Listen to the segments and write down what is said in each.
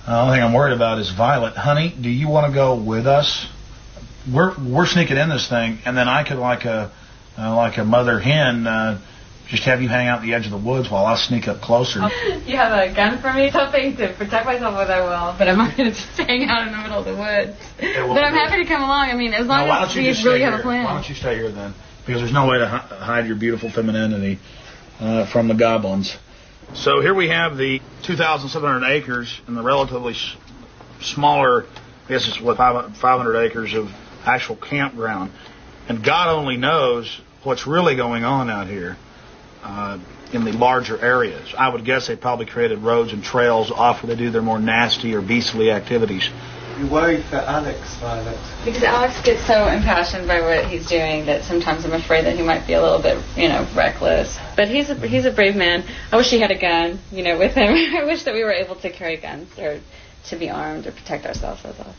The only thing I'm worried about is Violet. Honey, do you want to go with us? We're sneaking in this thing, and then I could, like a mother hen, just have you hang out at the edge of the woods while I sneak up closer. You have a gun for me? Something to protect myself with, I will. But I'm not going to just hang out in the middle of the woods. But I'm happy to come along. I mean, as long as we really have a plan. Why don't you stay here then? Because there's no way to hide your beautiful femininity from the goblins. So here we have the 2,700 acres and the relatively smaller, I guess it's 500 acres of actual campground. And God only knows what's really going on out here in the larger areas. I would guess they probably created roads and trails off where they do their more nasty or beastly activities. You worry for Alex, Violet? Because Alex gets so impassioned by what he's doing that sometimes I'm afraid that he might be a little bit, reckless. But he's a brave man. I wish he had a gun, with him. I wish that we were able to carry guns or to be armed or protect ourselves. That's all.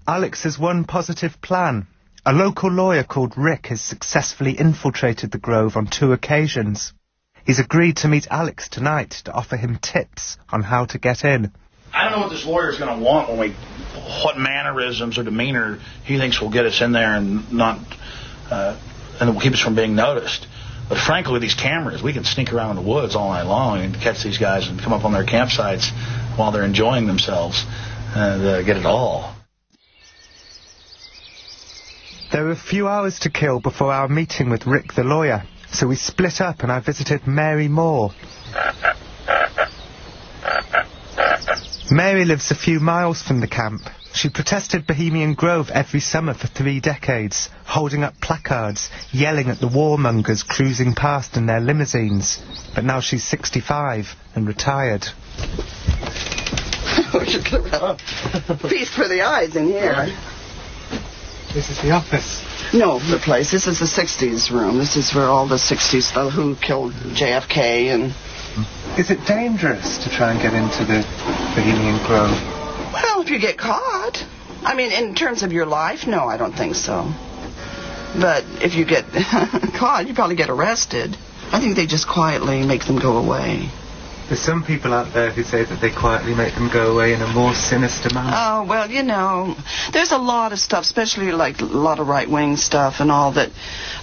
Alex has one positive plan. A local lawyer called Rick has successfully infiltrated the Grove on 2 occasions. He's agreed to meet Alex tonight to offer him tips on how to get in. I don't know what this lawyer's going to want what mannerisms or demeanor he thinks will get us in there and not, and will keep us from being noticed. But frankly, these cameras, we can sneak around in the woods all night long and catch these guys and come up on their campsites while they're enjoying themselves and get it all. There were a few hours to kill before our meeting with Rick the lawyer, so we split up and I visited Mary Moore. Mary lives a few miles from the camp. She protested Bohemian Grove every summer for 3 decades, holding up placards, yelling at the warmongers cruising past in their limousines. But now she's 65 and retired. Feast for the eyes in here. This is the office. No, the place. This is the 60s room. This is where all the 60s, who killed JFK and... Is it dangerous to try and get into the Bohemian Grove? Well, if you get caught. I mean, in terms of your life, no, I don't think so. But if you get caught, you probably get arrested. I think they just quietly make them go away. There's some people out there who say that they quietly make them go away in a more sinister manner. Oh, well, there's a lot of stuff, especially like a lot of right-wing stuff and all that.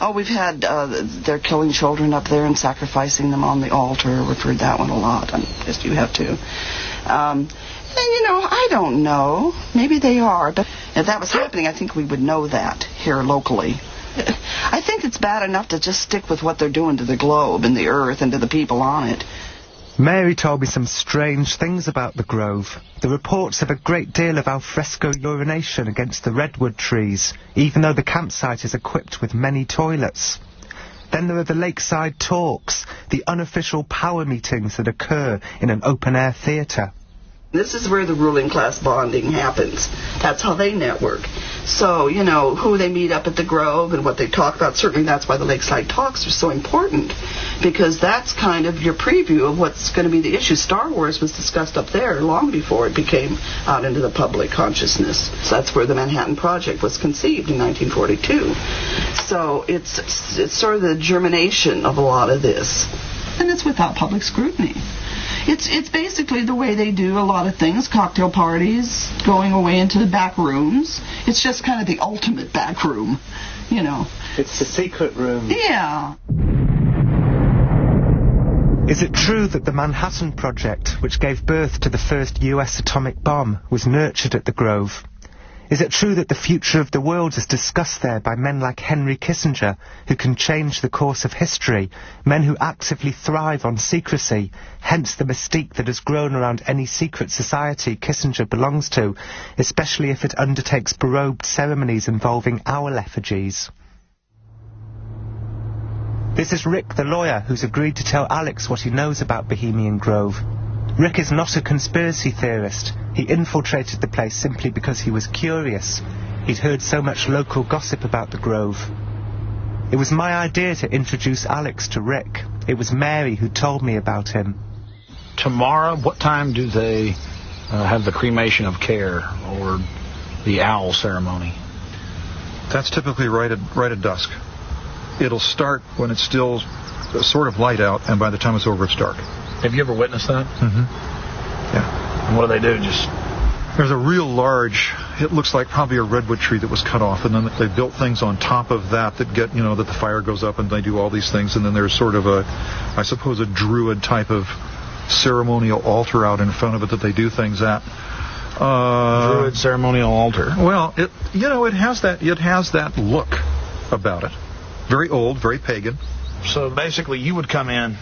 Oh, we've had, they're killing children up there and sacrificing them on the altar. We've heard that one a lot. I guess you have too. And, I don't know. Maybe they are. But if that was happening, I think we would know that here locally. I think it's bad enough to just stick with what they're doing to the globe and the earth and to the people on it. Mary told me some strange things about the Grove. The reports of a great deal of alfresco urination against the redwood trees, even though the campsite is equipped with many toilets. Then there are the lakeside talks, the unofficial power meetings that occur in an open-air theatre. This is where the ruling class bonding happens. That's how they network. So, who they meet up at the Grove and what they talk about, certainly that's why the Lakeside Talks are so important, because that's kind of your preview of what's going to be the issue. Star Wars was discussed up there long before it became out into the public consciousness. So that's where the Manhattan Project was conceived in 1942. So it's sort of the germination of a lot of this. And it's without public scrutiny. It's basically the way they do a lot of things, cocktail parties, going away into the back rooms. It's just kind of the ultimate back room, It's the secret room. Yeah. Is it true that the Manhattan Project, which gave birth to the first US atomic bomb, was nurtured at the Grove? Is it true that the future of the world is discussed there by men like Henry Kissinger, who can change the course of history, men who actively thrive on secrecy, hence the mystique that has grown around any secret society Kissinger belongs to, especially if it undertakes berobed ceremonies involving owl effigies? This is Rick the lawyer, who's agreed to tell Alex what he knows about Bohemian Grove. Rick is not a conspiracy theorist. He infiltrated the place simply because he was curious. He'd heard so much local gossip about the Grove. It was my idea to introduce Alex to Rick. It was Mary who told me about him. Tomorrow, what time do they have the cremation of care or the owl ceremony? That's typically right at dusk. It'll start when it's still sort of light out, and by the time it's over, it's dark. Have you ever witnessed that? Mm-hmm. Yeah. And what do? Just There's a real large, it looks like probably a redwood tree that was cut off, and then they built things on top of that get, that the fire goes up and they do all these things, and then there's sort of I suppose a druid type of ceremonial altar out in front of it that they do things at. Druid ceremonial altar. Well, it has that look about it. Very old, very pagan. So basically you would come in,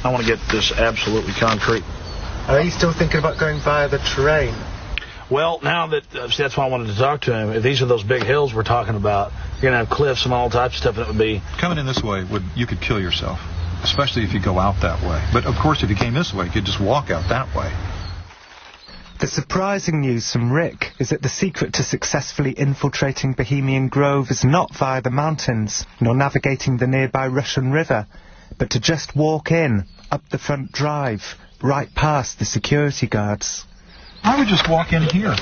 I want to get this absolutely concrete. Are you still thinking about going via the terrain? Well, now that, that's why I wanted to talk to him. If these are those big hills we're talking about, you're going to have cliffs and all types of stuff, and it would be... Coming in this way, you could kill yourself, especially if you go out that way. But, of course, if you came this way, you could just walk out that way. The surprising news from Rick is that the secret to successfully infiltrating Bohemian Grove is not via the mountains, nor navigating the nearby Russian River, but to just walk in, up the front drive, right past the security guards. I would just walk in here.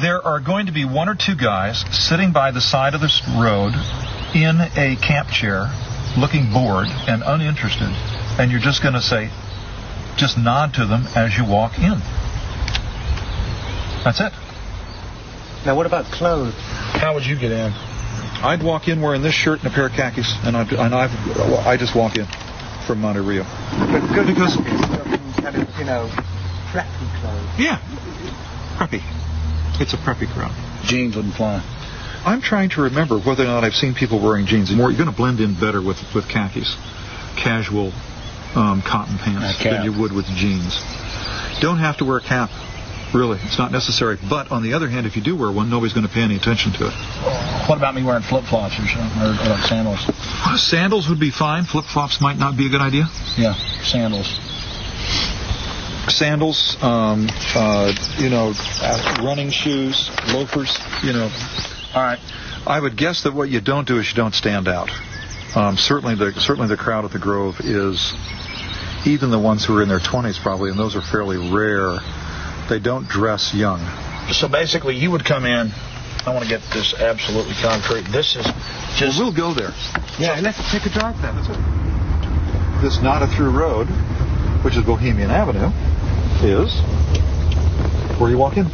There are going to be one or two guys sitting by the side of this road in a camp chair, looking bored and uninterested, and you're just going to say, just nod to them as you walk in. That's it. Now, what about clothes? How would you get in? I'd walk in wearing this shirt and a pair of khakis, and I just walk in from Monte Rio. But good because kind of, preppy clothes. Yeah, preppy. It's a preppy crowd. Jeans wouldn't fly. I'm trying to remember whether or not I've seen people wearing jeans. You're going to blend in better with khakis, casual cotton pants than you would with jeans. Don't have to wear a cap. Really, it's not necessary. But on the other hand, if you do wear one, nobody's going to pay any attention to it. What about me wearing flip-flops or something, or like sandals? Sandals would be fine. Flip-flops might not be a good idea. Yeah, sandals. Sandals, running shoes, loafers, All right. I would guess that what you don't do is you don't stand out. Certainly the crowd at the Grove is, even the ones who are in their 20s probably, and those are fairly rare. They don't dress young. So basically, you would come in. I want to get this absolutely concrete. This is just... Well, we'll go there. Yeah, let's take a drive then. This not-a-through road, which is Bohemian Avenue, is where you walk in.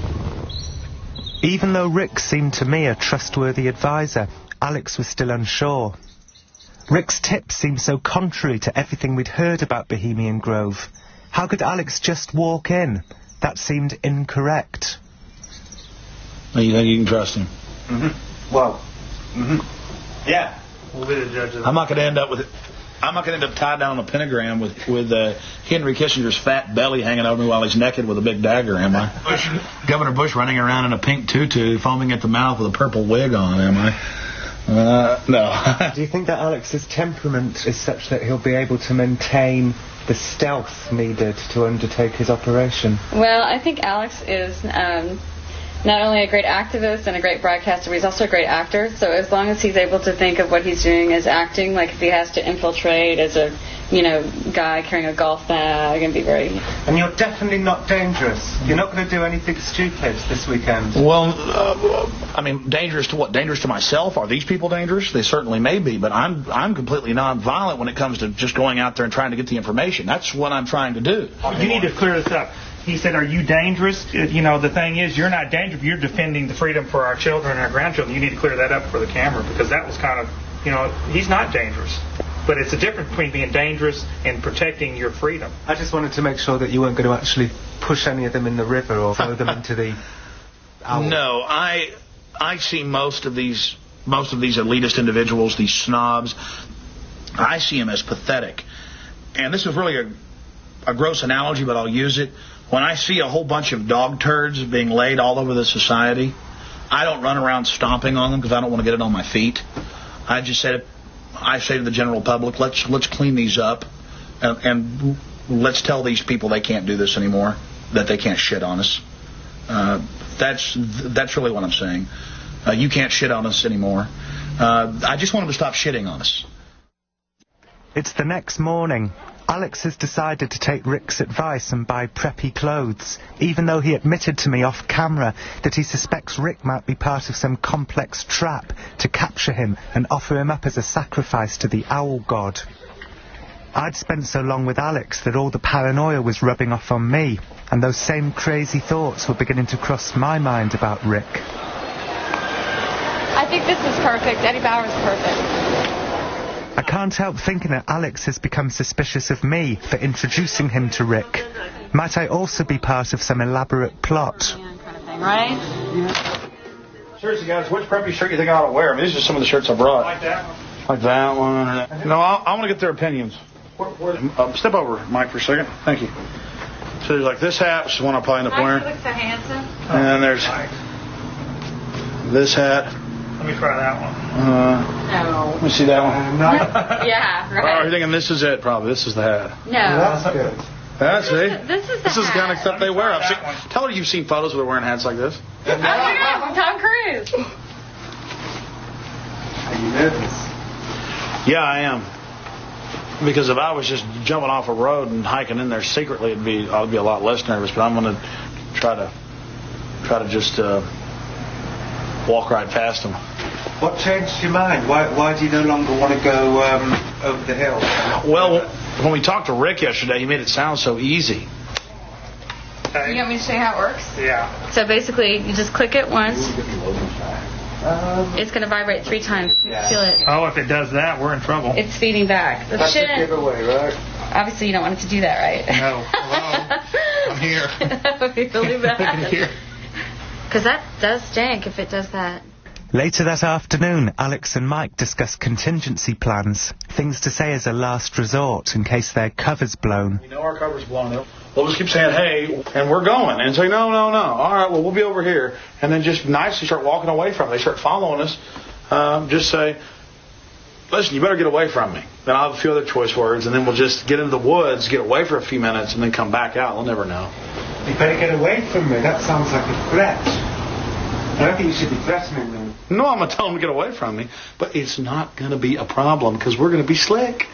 Even though Rick seemed to me a trustworthy advisor, Alex was still unsure. Rick's tips seemed so contrary to everything we'd heard about Bohemian Grove. How could Alex just walk in? That seemed incorrect. You think you can trust him? Mm-hmm. Well, yeah. We'll be the judge of that. I'm not going to end up tied down on a pentagram with Henry Kissinger's fat belly hanging over me while he's naked with a big dagger, am I? Governor Bush running around in a pink tutu, foaming at the mouth with a purple wig on, am I? No. Do you think that Alex's temperament is such that he'll be able to maintain the stealth needed to undertake his operation? Well, I think Alex is not only a great activist and a great broadcaster, but he's also a great actor. So as long as he's able to think of what he's doing as acting, like if he has to infiltrate as a, guy carrying a golf bag and be very... And you're definitely not dangerous. You're not going to do anything stupid this weekend. Well, dangerous to what? Dangerous to myself? Are these people dangerous? They certainly may be, but I'm completely non-violent when it comes to just going out there and trying to get the information. That's what I'm trying to do. You need to clear this up. He said, are you dangerous? The thing is, you're not dangerous. You're defending the freedom for our children and our grandchildren. You need to clear that up for the camera, because that was kind of, he's not dangerous. But it's a difference between being dangerous and protecting your freedom. I just wanted to make sure that you weren't going to actually push any of them in the river or throw them into the owl. No, I see most of these elitist individuals, these snobs, I see them as pathetic. And this is really a gross analogy, but I'll use it. When I see a whole bunch of dog turds being laid all over the society, I don't run around stomping on them because I don't want to get it on my feet. I say to the general public, let's clean these up, and let's tell these people they can't do this anymore, that they can't shit on us. That's really what I'm saying. You can't shit on us anymore. I just want them to stop shitting on us. It's the next morning. Alex has decided to take Rick's advice and buy preppy clothes, even though he admitted to me off camera that he suspects Rick might be part of some complex trap to capture him and offer him up as a sacrifice to the owl god. I'd spent so long with Alex that all the paranoia was rubbing off on me, and those same crazy thoughts were beginning to cross my mind about Rick. I think this is perfect. Eddie Bauer's perfect. I can't help thinking that Alex has become suspicious of me for introducing him to Rick. Might I also be part of some elaborate plot? Kind of thing, right? Yeah. Seriously, guys, which preppy shirt you think I ought to wear? I mean, these are some of the shirts I brought. Like that one? Like that one. Or that. No, I want to get their opinions. Step over, Mike, for a second. Thank you. So there's like this hat, which is one I'll probably end up wearing. Looks so handsome. And then there's this hat. Let me try that one. No. Let me see that one. Yeah, right. Oh, you're thinking this is it, probably. This is the hat. No. That's good. That's This is the the kind of stuff they wear. Tell her you've seen photos where they're wearing hats like this. Oh my God, from Tom Cruise. Are you nervous? Yeah, I am. Because if I was just jumping off a road and hiking in there secretly, I'd be a lot less nervous. But I'm going to try to just walk right past them. What changed your mind? Why do you no longer want to go over the hill? Well, when we talked to Rick yesterday, he made it sound so easy. Okay. You want me to show you how it works? Yeah. So basically, you just click it once. It's going to vibrate 3 times. Yeah. Feel it. Oh, if it does that, we're in trouble. It's feeding back. That's a giveaway, right? Obviously, you don't want it to do that, right? No. Hello. I'm here. That would be really bad. I'm here. Because that does stink if it does that. Later that afternoon, Alex and Mike discuss contingency plans, things to say as a last resort in case their cover's blown. We know our cover's blown up. We'll just keep saying, hey, and we're going. And say, no. All right, well, we'll be over here. And then just nicely start walking away from them. They start following us. Just say, listen, you better get away from me. Then I'll have a few other choice words, and then we'll just get into the woods, get away for a few minutes, and then come back out. They'll never know. You better get away from me. That sounds like a threat. I don't think you should be threatening them. No, I'm going to tell them to get away from me. But it's not going to be a problem because we're going to be slick.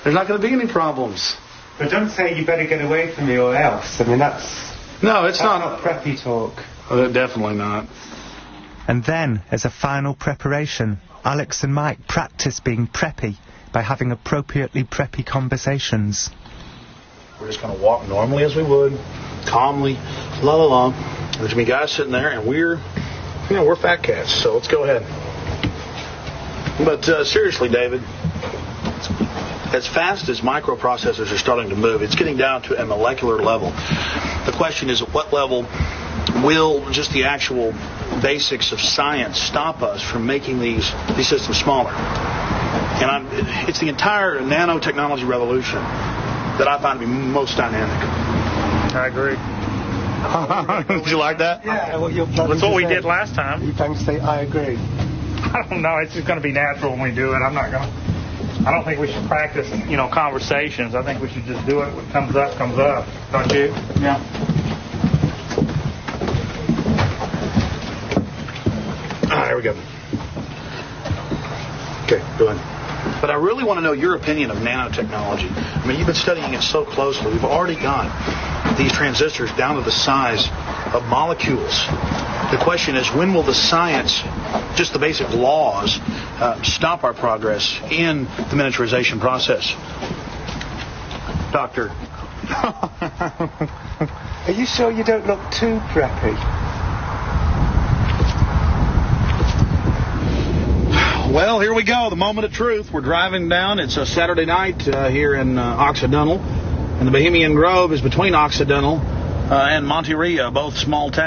There's not going to be any problems. But don't say you better get away from me or else. I mean, that's not preppy talk. Definitely not. And then, as a final preparation, Alex and Mike practice being preppy by having appropriately preppy conversations. We're just going to walk normally as we would, calmly, la la la. There's going to be guys sitting there, and we're fat cats, so let's go ahead. But seriously, David, as fast as microprocessors are starting to move, it's getting down to a molecular level. The question is, at what level will just the actual basics of science stop us from making these systems smaller? And it's the entire nanotechnology revolution that I find to be most dynamic. I agree. Did you like that? Yeah. That's what we did last time. You plan to say, I agree. I don't know. It's just going to be natural when we do it. I don't think we should practice, conversations. I think we should just do it. What comes up, comes up. Don't you? Yeah. Here we go. Okay, go ahead. But I really want to know your opinion of nanotechnology. I mean, you've been studying it so closely. We've already got these transistors down to the size of molecules. The question is, when will the science, just the basic laws, stop our progress in the miniaturization process? Doctor. Are you sure you don't look too preppy? Well, here we go, the moment of truth. We're driving down. It's a Saturday night here in Occidental. And the Bohemian Grove is between Occidental and Monterey, both small towns.